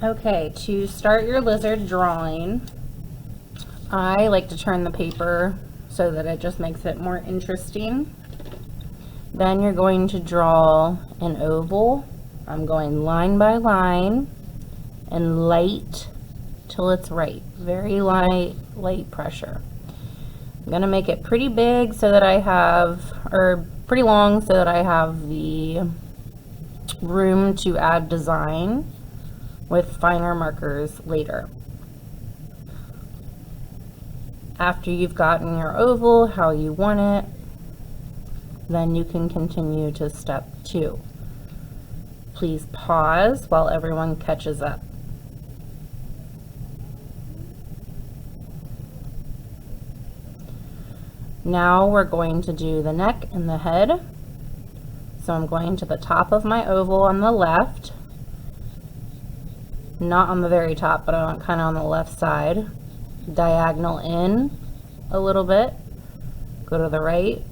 Okay, to start your lizard drawing, I like to turn the paper so that it just makes it more interesting. Then you're going to draw an oval. I'm going line by line and light till it's right. Very light pressure. I'm gonna make it pretty big so that I have, or pretty long so that I have the room to add design with finer markers later. After you've gotten your oval how you want it, then you can continue to step 2. Please pause while everyone catches up. Now we're going to do the neck and the head. So I'm going to the top of my oval on the left, not on the very top, but I want kind of on the left side. Diagonal in a little bit, go to the right,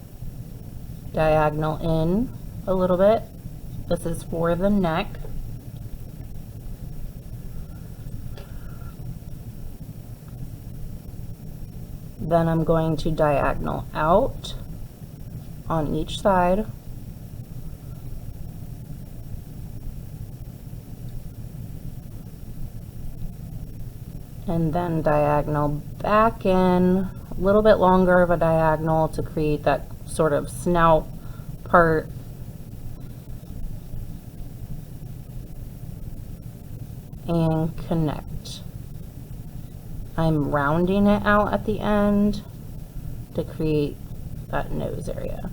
diagonal in a little bit. This is for the neck. Then I'm going to diagonal out on each side. And then diagonal back in, a little bit longer of a diagonal to create that sort of snout part. And connect. I'm rounding it out at the end to create that nose area.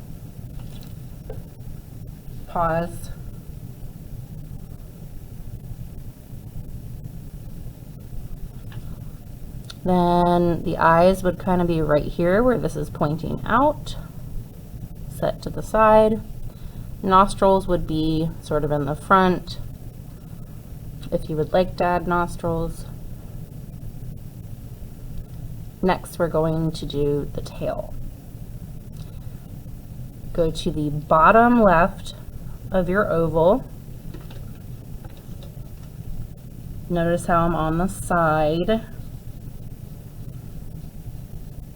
Pause. Then the eyes would kind of be right here where this is pointing out, set to the side. Nostrils would be sort of in the front, if you would like to add nostrils. Next, we're going to do the tail. Go to the bottom left of your oval. Notice how I'm on the side.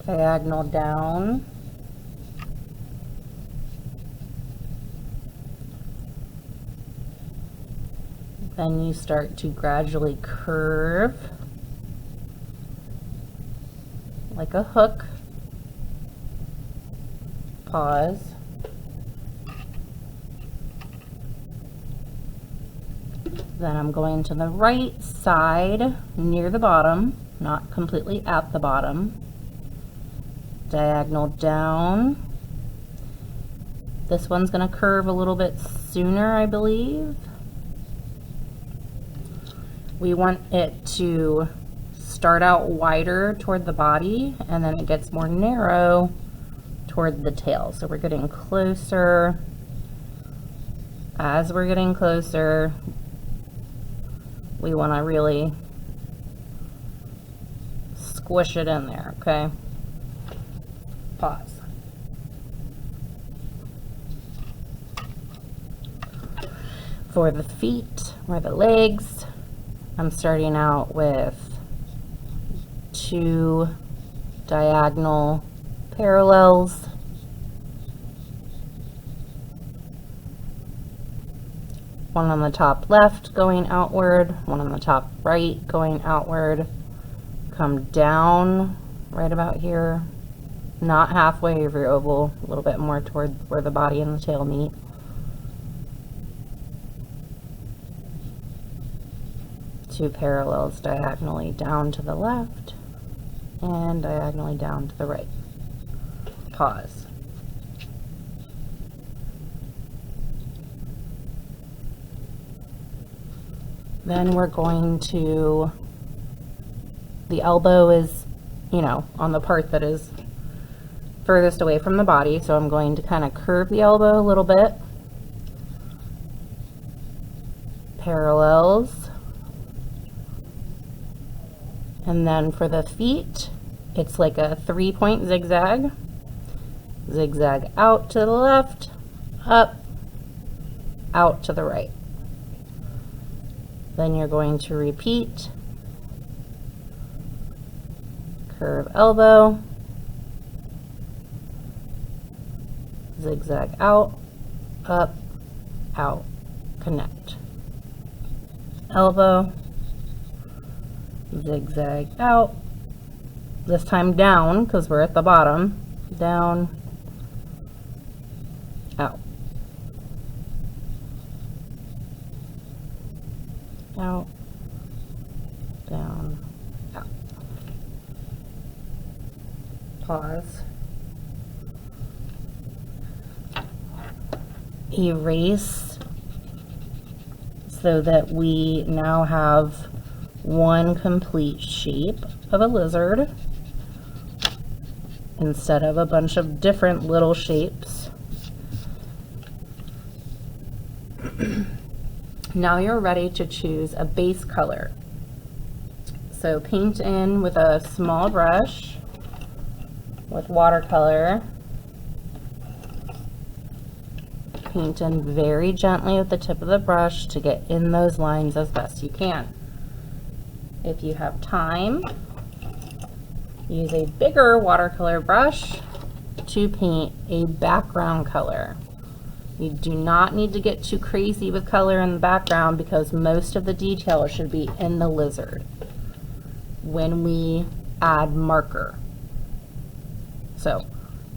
Diagonal down. Then you start to gradually curve like a hook. Pause. Then I'm going to the right side near the bottom, not completely at the bottom. Diagonal down. This one's going to curve a little bit sooner, I believe. We want it to start out wider toward the body and then it gets more narrow toward the tail. So we're getting closer. As we're getting closer, we want to really squish it in there, okay? Pause. For the feet or the legs, I'm starting out with 2 diagonal parallels. One on the top left going outward, one on the top right going outward. Come down right about here. Not halfway of your oval, a little bit more toward where the body and the tail meet. Two parallels diagonally down to the left and diagonally down to the right. Pause. Then we're going to, the elbow is, you know, on the part that is furthest away from the body, so I'm going to kind of curve the elbow a little bit. Parallels. And then for the feet, it's like a 3-point zigzag. Zigzag out to the left, up, out to the right. Then you're going to repeat. Curve elbow. Zigzag out, up, out, connect. Elbow, zigzag out, this time down because we're at the bottom, down, out, out, down, out. Pause. Erase so that we now have one complete shape of a lizard instead of a bunch of different little shapes. Now you're ready to choose a base color. So paint in with a small brush with watercolor. Paint in very gently with the tip of the brush to get in those lines as best you can. If you have time, use a bigger watercolor brush to paint a background color. You do not need to get too crazy with color in the background because most of the detail should be in the lizard when we add marker. So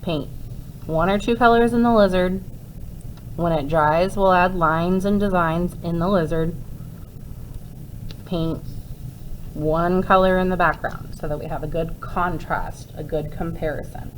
paint 1 or 2 colors in the lizard. When it dries, we'll add lines and designs in the lizard. Paint 1 color in the background so that we have a good contrast, a good comparison.